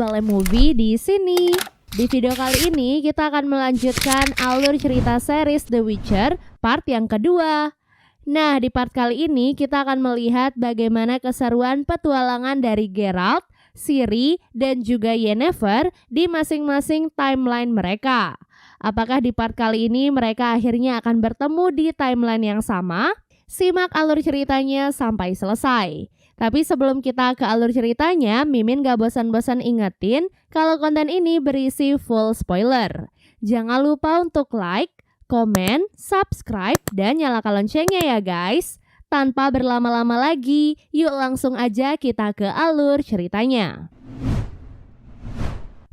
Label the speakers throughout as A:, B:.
A: Balai Movie di sini. Di video kali ini kita akan melanjutkan alur cerita series The Witcher part yang kedua. Nah, di part kali ini kita akan melihat bagaimana keseruan petualangan dari Geralt, Ciri, dan juga Yennefer di masing-masing timeline mereka. Apakah di part kali ini mereka akhirnya akan bertemu di timeline yang sama? Simak alur ceritanya sampai selesai. Tapi sebelum kita ke alur ceritanya, Mimin gak bosan-bosan ingetin kalau konten ini berisi full spoiler. Jangan lupa untuk like, komen, subscribe, dan nyalakan loncengnya ya guys. Tanpa berlama-lama lagi, yuk langsung aja kita ke alur ceritanya.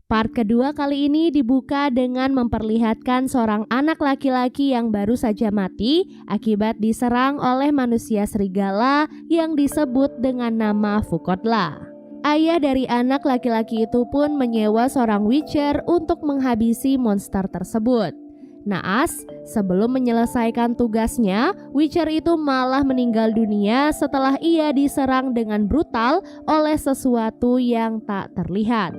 A: Part kedua kali ini dibuka dengan memperlihatkan seorang anak laki-laki yang baru saja mati akibat diserang oleh manusia serigala yang disebut dengan nama Fucotla. Ayah dari anak laki-laki itu pun menyewa seorang Witcher untuk menghabisi monster tersebut. Naas, sebelum menyelesaikan tugasnya, Witcher itu malah meninggal dunia setelah ia diserang dengan brutal oleh sesuatu yang tak terlihat.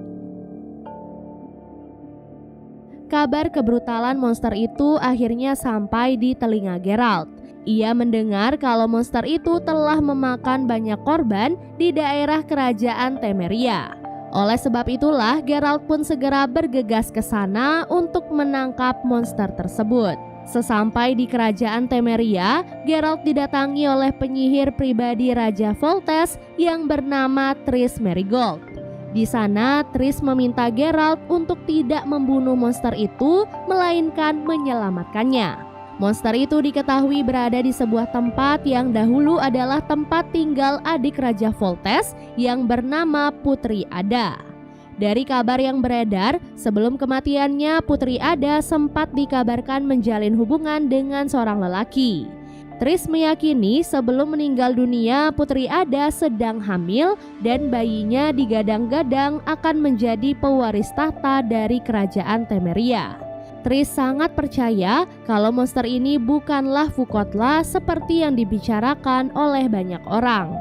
A: Kabar kebrutalan monster itu akhirnya sampai di telinga Geralt. Ia mendengar kalau monster itu telah memakan banyak korban di daerah kerajaan Temeria. Oleh sebab itulah Geralt pun segera bergegas ke sana untuk menangkap monster tersebut. Sesampai di kerajaan Temeria, Geralt didatangi oleh penyihir pribadi Raja Foltest yang bernama Triss Merigold. Di sana, Triss meminta Geralt untuk tidak membunuh monster itu, melainkan menyelamatkannya. Monster itu diketahui berada di sebuah tempat yang dahulu adalah tempat tinggal adik Raja Foltest yang bernama Putri Ada. Dari kabar yang beredar, sebelum kematiannya Putri Ada sempat dikabarkan menjalin hubungan dengan seorang lelaki. Triss meyakini sebelum meninggal dunia Putri Ada sedang hamil dan bayinya digadang-gadang akan menjadi pewaris tahta dari kerajaan Temeria. Triss sangat percaya kalau monster ini bukanlah Fucotla seperti yang dibicarakan oleh banyak orang.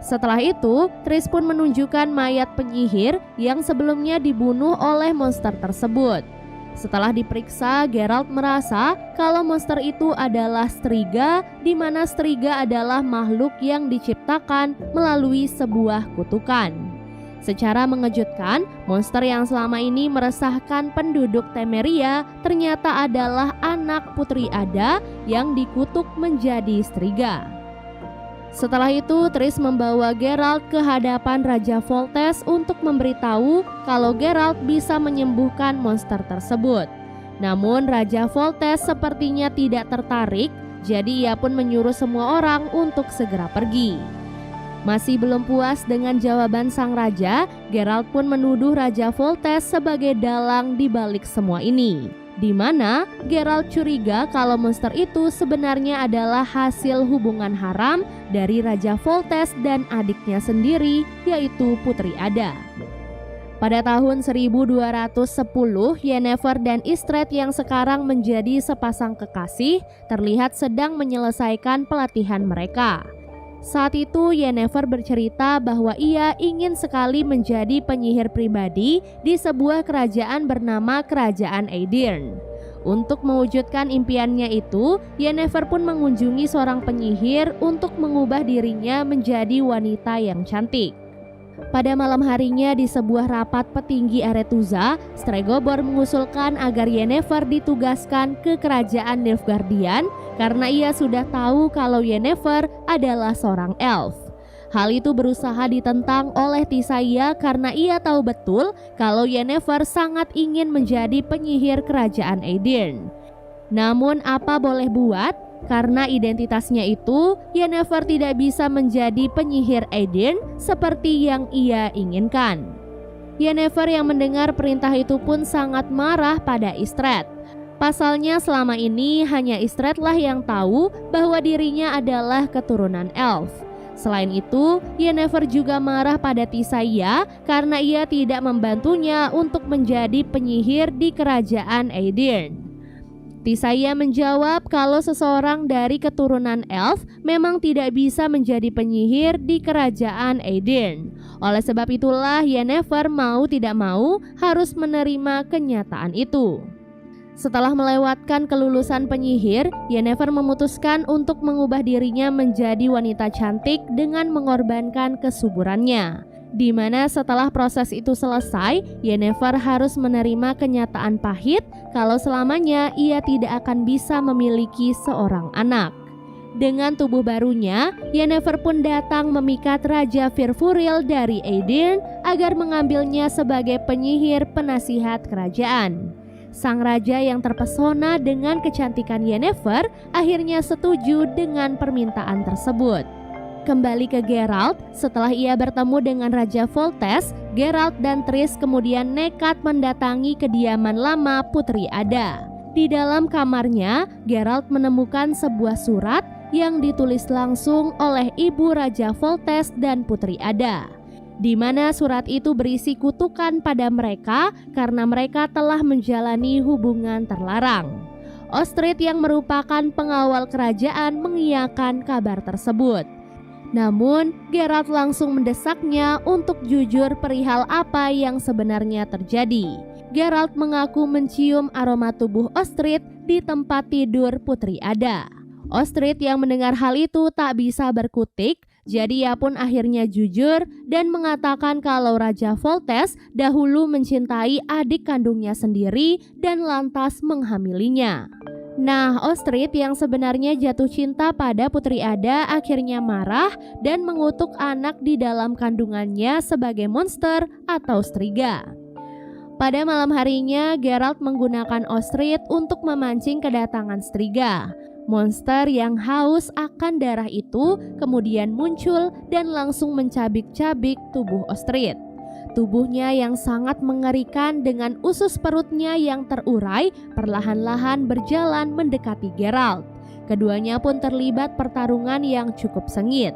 A: Setelah itu, Triss pun menunjukkan mayat penyihir yang sebelumnya dibunuh oleh monster tersebut. Setelah diperiksa, Geralt merasa kalau monster itu adalah Striga, di mana Striga adalah makhluk yang diciptakan melalui sebuah kutukan. Secara mengejutkan, monster yang selama ini meresahkan penduduk Temeria ternyata adalah anak Putri Ada yang dikutuk menjadi Striga. Setelah itu, Triss membawa Geralt ke hadapan Raja Foltest untuk memberitahu kalau Geralt bisa menyembuhkan monster tersebut. Namun Raja Foltest sepertinya tidak tertarik, jadi ia pun menyuruh semua orang untuk segera pergi. Masih belum puas dengan jawaban sang raja, Geralt pun menuduh Raja Foltest sebagai dalang di balik semua ini. Di mana Geralt curiga kalau monster itu sebenarnya adalah hasil hubungan haram dari Raja Foltest dan adiknya sendiri, yaitu Putri Ada. Pada tahun 1210, Yennefer dan Istred yang sekarang menjadi sepasang kekasih terlihat sedang menyelesaikan pelatihan mereka. Saat itu Yennefer bercerita bahwa ia ingin sekali menjadi penyihir pribadi di sebuah kerajaan bernama Kerajaan Aedirn. Untuk mewujudkan impiannya itu, Yennefer pun mengunjungi seorang penyihir untuk mengubah dirinya menjadi wanita yang cantik. Pada malam harinya di sebuah rapat petinggi Aretuza, Stregobor mengusulkan agar Yennefer ditugaskan ke kerajaan Nilfgaardian karena ia sudah tahu kalau Yennefer adalah seorang elf. Hal itu berusaha ditentang oleh Tissaia karena ia tahu betul kalau Yennefer sangat ingin menjadi penyihir kerajaan Aedirn. Namun apa boleh buat? Karena identitasnya itu, Yennefer tidak bisa menjadi penyihir Aedirn seperti yang ia inginkan. Yennefer yang mendengar perintah itu pun sangat marah pada Istred. Pasalnya selama ini hanya Istredlah yang tahu bahwa dirinya adalah keturunan elf. Selain itu, Yennefer juga marah pada Tissaia karena ia tidak membantunya untuk menjadi penyihir di kerajaan Aedirn. Tissaia menjawab kalau seseorang dari keturunan elf memang tidak bisa menjadi penyihir di kerajaan Aedirn. Oleh sebab itulah Yennefer mau tidak mau harus menerima kenyataan itu. Setelah melewatkan kelulusan penyihir, Yennefer memutuskan untuk mengubah dirinya menjadi wanita cantik dengan mengorbankan kesuburannya. Di mana setelah proses itu selesai, Yennefer harus menerima kenyataan pahit kalau selamanya ia tidak akan bisa memiliki seorang anak. Dengan tubuh barunya, Yennefer pun datang memikat Raja Firfuril dari Edirne agar mengambilnya sebagai penyihir penasihat kerajaan. Sang raja yang terpesona dengan kecantikan Yennefer akhirnya setuju dengan permintaan tersebut. Kembali ke Geralt, setelah ia bertemu dengan Raja Foltest, Geralt dan Triss kemudian nekat mendatangi kediaman lama Putri Ada. Di dalam kamarnya, Geralt menemukan sebuah surat yang ditulis langsung oleh ibu Raja Foltest dan Putri Ada, di mana surat itu berisi kutukan pada mereka karena mereka telah menjalani hubungan terlarang. Ostrid yang merupakan pengawal kerajaan mengiyakan kabar tersebut. Namun, Geralt langsung mendesaknya untuk jujur perihal apa yang sebenarnya terjadi. Geralt mengaku mencium aroma tubuh Ostrid di tempat tidur Putri Ada. Ostrid yang mendengar hal itu tak bisa berkutik, jadi ia pun akhirnya jujur dan mengatakan kalau Raja Foltest dahulu mencintai adik kandungnya sendiri dan lantas menghamilinya. Nah, Ostrid yang sebenarnya jatuh cinta pada Putri Ada akhirnya marah dan mengutuk anak di dalam kandungannya sebagai monster atau striga. Pada malam harinya, Geralt menggunakan Ostrid untuk memancing kedatangan striga. Monster yang haus akan darah itu kemudian muncul dan langsung mencabik-cabik tubuh Ostrid. Tubuhnya yang sangat mengerikan dengan usus perutnya yang terurai perlahan-lahan berjalan mendekati Geralt. Keduanya pun terlibat pertarungan yang cukup sengit.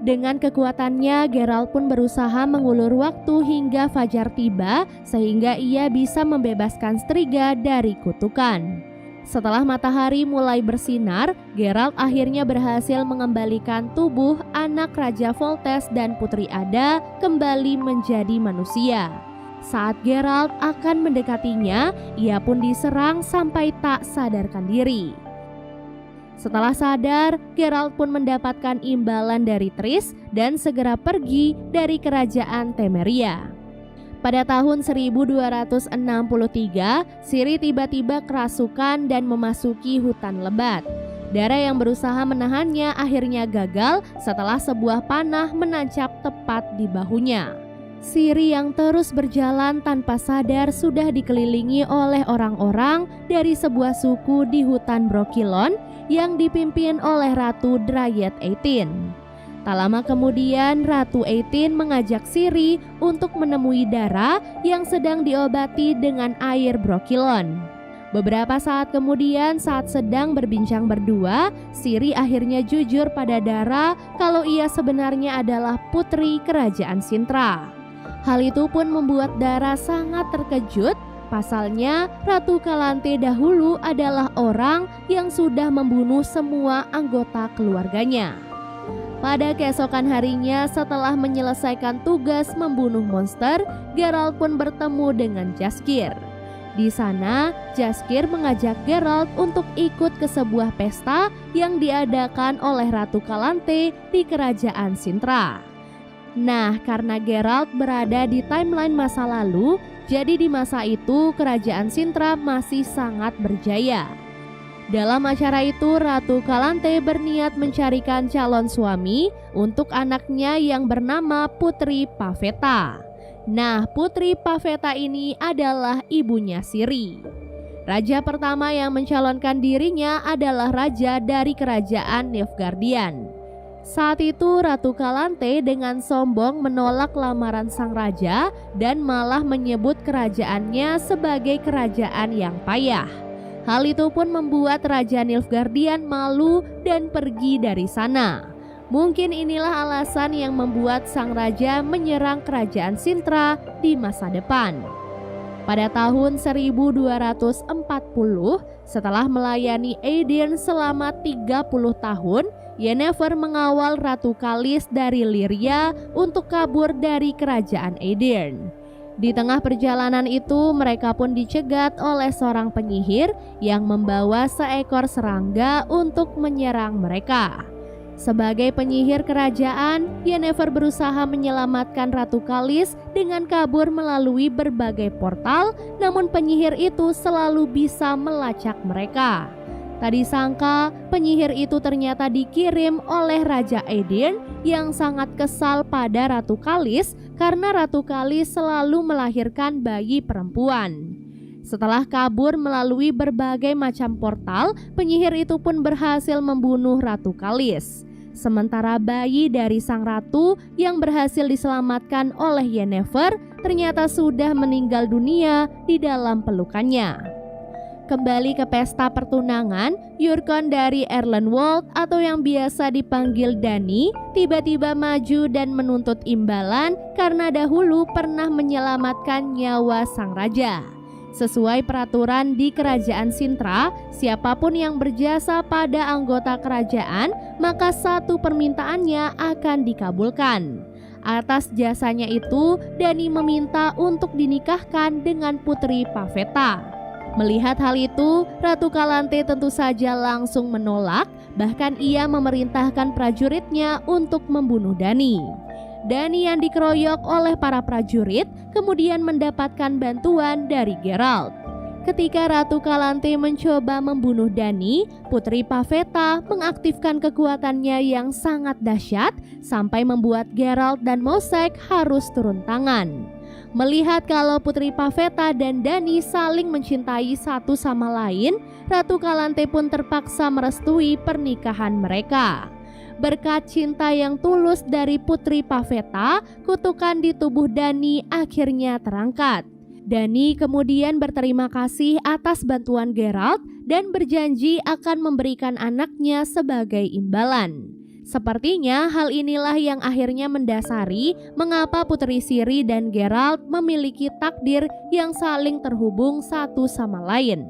A: Dengan kekuatannya, Geralt pun berusaha mengulur waktu hingga fajar tiba sehingga ia bisa membebaskan striga dari kutukan. Setelah matahari mulai bersinar, Geralt akhirnya berhasil mengembalikan tubuh anak Raja Foltest dan Putri Ada kembali menjadi manusia. Saat Geralt akan mendekatinya, ia pun diserang sampai tak sadarkan diri. Setelah sadar, Geralt pun mendapatkan imbalan dari Triss dan segera pergi dari kerajaan Temeria. Pada tahun 1263, Ciri tiba-tiba kerasukan dan memasuki hutan lebat. Dara yang berusaha menahannya akhirnya gagal setelah sebuah panah menancap tepat di bahunya. Ciri yang terus berjalan tanpa sadar sudah dikelilingi oleh orang-orang dari sebuah suku di hutan Brokilon yang dipimpin oleh Ratu Dryad Eytin. Tak lama kemudian, Ratu Eytin mengajak Ciri untuk menemui Dara yang sedang diobati dengan air Brokilon. Beberapa saat kemudian, saat sedang berbincang berdua, Ciri akhirnya jujur pada Dara kalau ia sebenarnya adalah putri kerajaan Cintra. Hal itu pun membuat Dara sangat terkejut. Pasalnya, Ratu Kalante dahulu adalah orang yang sudah membunuh semua anggota keluarganya. Pada keesokan harinya, setelah menyelesaikan tugas membunuh monster, Geralt pun bertemu dengan Jaskier. Di sana, Jaskier mengajak Geralt untuk ikut ke sebuah pesta yang diadakan oleh Ratu Kalante di kerajaan Cintra. Nah, karena Geralt berada di timeline masa lalu, jadi di masa itu kerajaan Cintra masih sangat berjaya. Dalam acara itu, Ratu Kalante berniat mencarikan calon suami untuk anaknya yang bernama Putri Pavetta. Nah, Putri Pavetta ini adalah ibunya Ciri. Raja pertama yang mencalonkan dirinya adalah raja dari kerajaan Nilfgaardian. Saat itu, Ratu Kalante dengan sombong menolak lamaran sang raja dan malah menyebut kerajaannya sebagai kerajaan yang payah. Hal itu pun membuat Raja Nilfgaardian malu dan pergi dari sana. Mungkin inilah alasan yang membuat sang raja menyerang kerajaan Cintra di masa depan. Pada tahun 1240, setelah melayani Aedirn selama 30 tahun, Yennefer mengawal Ratu Kalis dari Lyria untuk kabur dari kerajaan Aedirn. Di tengah perjalanan itu, mereka pun dicegat oleh seorang penyihir yang membawa seekor serangga untuk menyerang mereka. Sebagai penyihir kerajaan, Yennefer berusaha menyelamatkan Ratu Kalis dengan kabur melalui berbagai portal, namun penyihir itu selalu bisa melacak mereka. Tak disangka, penyihir itu ternyata dikirim oleh Raja Aedirn yang sangat kesal pada Ratu Kalis karena Ratu Kalis selalu melahirkan bayi perempuan. Setelah kabur melalui berbagai macam portal, penyihir itu pun berhasil membunuh Ratu Kalis. Sementara bayi dari sang ratu yang berhasil diselamatkan oleh Yennefer ternyata sudah meninggal dunia di dalam pelukannya. Kembali ke pesta pertunangan, Yurkon dari Erlenwold atau yang biasa dipanggil Dany tiba-tiba maju dan menuntut imbalan karena dahulu pernah menyelamatkan nyawa sang raja. Sesuai peraturan di kerajaan Cintra, siapapun yang berjasa pada anggota kerajaan, maka satu permintaannya akan dikabulkan. Atas jasanya itu, Dany meminta untuk dinikahkan dengan Putri Pavetta. Melihat hal itu, Ratu Kalante tentu saja langsung menolak, bahkan ia memerintahkan prajuritnya untuk membunuh Dany. Dany yang dikeroyok oleh para prajurit kemudian mendapatkan bantuan dari Geralt. Ketika Ratu Kalante mencoba membunuh Dany, Putri Pavetta mengaktifkan kekuatannya yang sangat dahsyat sampai membuat Geralt dan Mosek harus turun tangan. Melihat kalau Putri Pavetta dan Dany saling mencintai satu sama lain, Ratu Kalante pun terpaksa merestui pernikahan mereka. Berkat cinta yang tulus dari Putri Pavetta, kutukan di tubuh Dany akhirnya terangkat. Dany kemudian berterima kasih atas bantuan Geralt dan berjanji akan memberikan anaknya sebagai imbalan. Sepertinya hal inilah yang akhirnya mendasari mengapa Putri Ciri dan Geralt memiliki takdir yang saling terhubung satu sama lain.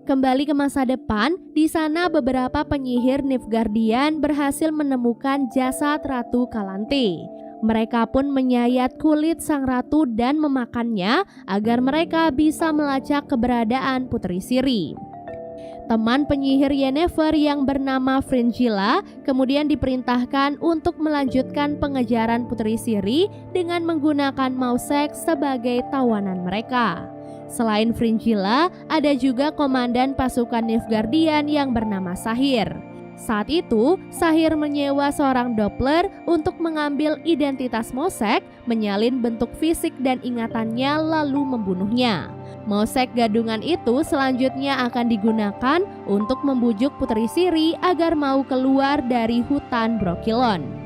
A: Kembali ke masa depan, di sana beberapa penyihir Nilfgaardian berhasil menemukan jasad Ratu Kalante. Mereka pun menyayat kulit sang ratu dan memakannya agar mereka bisa melacak keberadaan Putri Ciri. Teman penyihir Yennefer yang bernama Fringilla kemudian diperintahkan untuk melanjutkan pengejaran Putri Ciri dengan menggunakan Mosek sebagai tawanan mereka. Selain Fringilla, ada juga komandan pasukan Nilfgaardian yang bernama Sahir. Saat itu, Sahir menyewa seorang Doppler untuk mengambil identitas Mosek, menyalin bentuk fisik dan ingatannya lalu membunuhnya. Mosek gadungan itu selanjutnya akan digunakan untuk membujuk Putri Ciri agar mau keluar dari hutan Brokilon.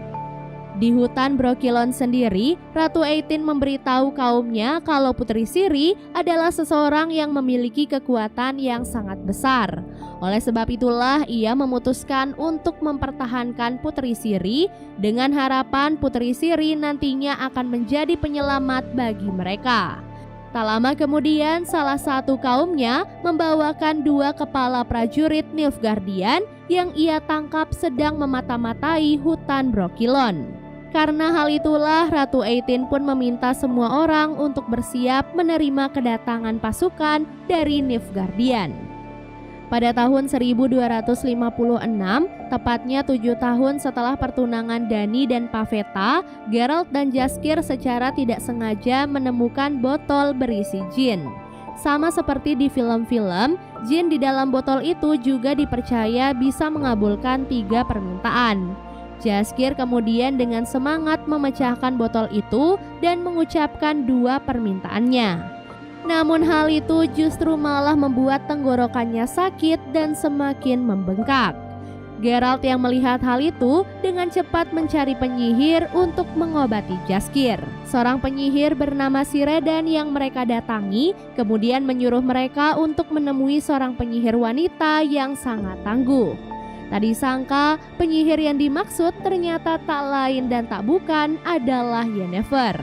A: Di hutan Brokilon sendiri, Ratu Eithyn memberitahu kaumnya kalau Putri Ciri adalah seseorang yang memiliki kekuatan yang sangat besar. Oleh sebab itulah ia memutuskan untuk mempertahankan Putri Ciri dengan harapan Putri Ciri nantinya akan menjadi penyelamat bagi mereka. Tak lama kemudian salah satu kaumnya membawakan 2 kepala prajurit Nilfgaardian yang ia tangkap sedang memata-matai hutan Brokilon. Karena hal itulah Ratu Eithyn pun meminta semua orang untuk bersiap menerima kedatangan pasukan dari Nilfgaardian. Pada tahun 1256, tepatnya 7 tahun setelah pertunangan Dany dan Pavetta, Geralt dan Jaskier secara tidak sengaja menemukan botol berisi jin. Sama seperti di film-film, jin di dalam botol itu juga dipercaya bisa mengabulkan 3 permintaan. Jaskier kemudian dengan semangat memecahkan botol itu dan mengucapkan 2 permintaannya. Namun hal itu justru malah membuat tenggorokannya sakit dan semakin membengkak. Geralt yang melihat hal itu dengan cepat mencari penyihir untuk mengobati Jaskier. Seorang penyihir bernama Siredan yang mereka datangi kemudian menyuruh mereka untuk menemui seorang penyihir wanita yang sangat tangguh. Tak disangka penyihir yang dimaksud ternyata tak lain dan tak bukan adalah Yennefer.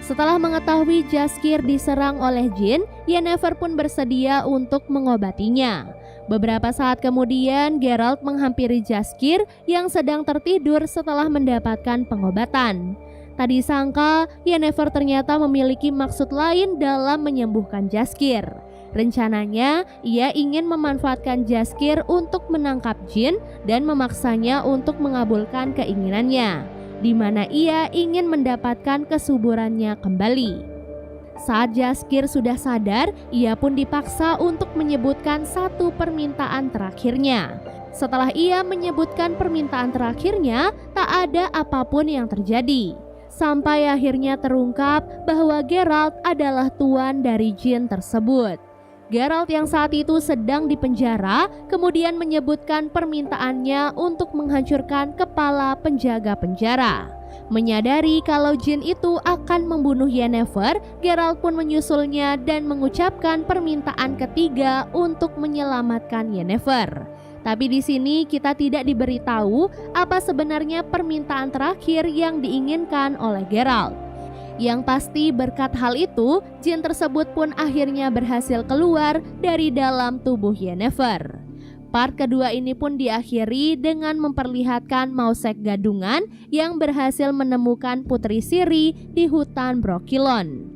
A: Setelah mengetahui Jaskier diserang oleh jin, Yennefer pun bersedia untuk mengobatinya. Beberapa saat kemudian, Geralt menghampiri Jaskier yang sedang tertidur setelah mendapatkan pengobatan. Tak disangka, Yennefer ternyata memiliki maksud lain dalam menyembuhkan Jaskier. Rencananya, ia ingin memanfaatkan Jaskier untuk menangkap jin dan memaksanya untuk mengabulkan keinginannya, di mana ia ingin mendapatkan kesuburannya kembali. Saat Jaskier sudah sadar, ia pun dipaksa untuk menyebutkan satu permintaan terakhirnya. Setelah ia menyebutkan permintaan terakhirnya, tak ada apapun yang terjadi. Sampai akhirnya terungkap bahwa Geralt adalah tuan dari jin tersebut. Geralt yang saat itu sedang dipenjara kemudian menyebutkan permintaannya untuk menghancurkan kepala penjaga penjara. Menyadari kalau jin itu akan membunuh Yennefer, Geralt pun menyusulnya dan mengucapkan permintaan ketiga untuk menyelamatkan Yennefer. Tapi di sini kita tidak diberitahu apa sebenarnya permintaan terakhir yang diinginkan oleh Geralt. Yang pasti berkat hal itu, jin tersebut pun akhirnya berhasil keluar dari dalam tubuh Yennefer. Part kedua ini pun diakhiri dengan memperlihatkan Mausekh Gadungan yang berhasil menemukan Putri Ciri di hutan Brokilon.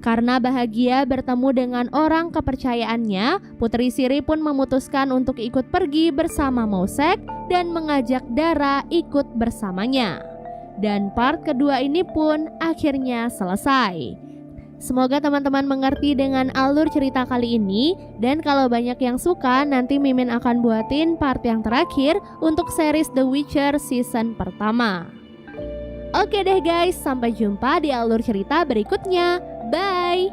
A: Karena bahagia bertemu dengan orang kepercayaannya, Putri Ciri pun memutuskan untuk ikut pergi bersama Mausekh dan mengajak Dara ikut bersamanya. Dan part kedua ini pun akhirnya selesai. Semoga teman-teman mengerti dengan alur cerita kali ini. Dan kalau banyak yang suka, nanti Mimin akan buatin part yang terakhir untuk series The Witcher season pertama. Oke deh guys, sampai jumpa di alur cerita berikutnya. Bye!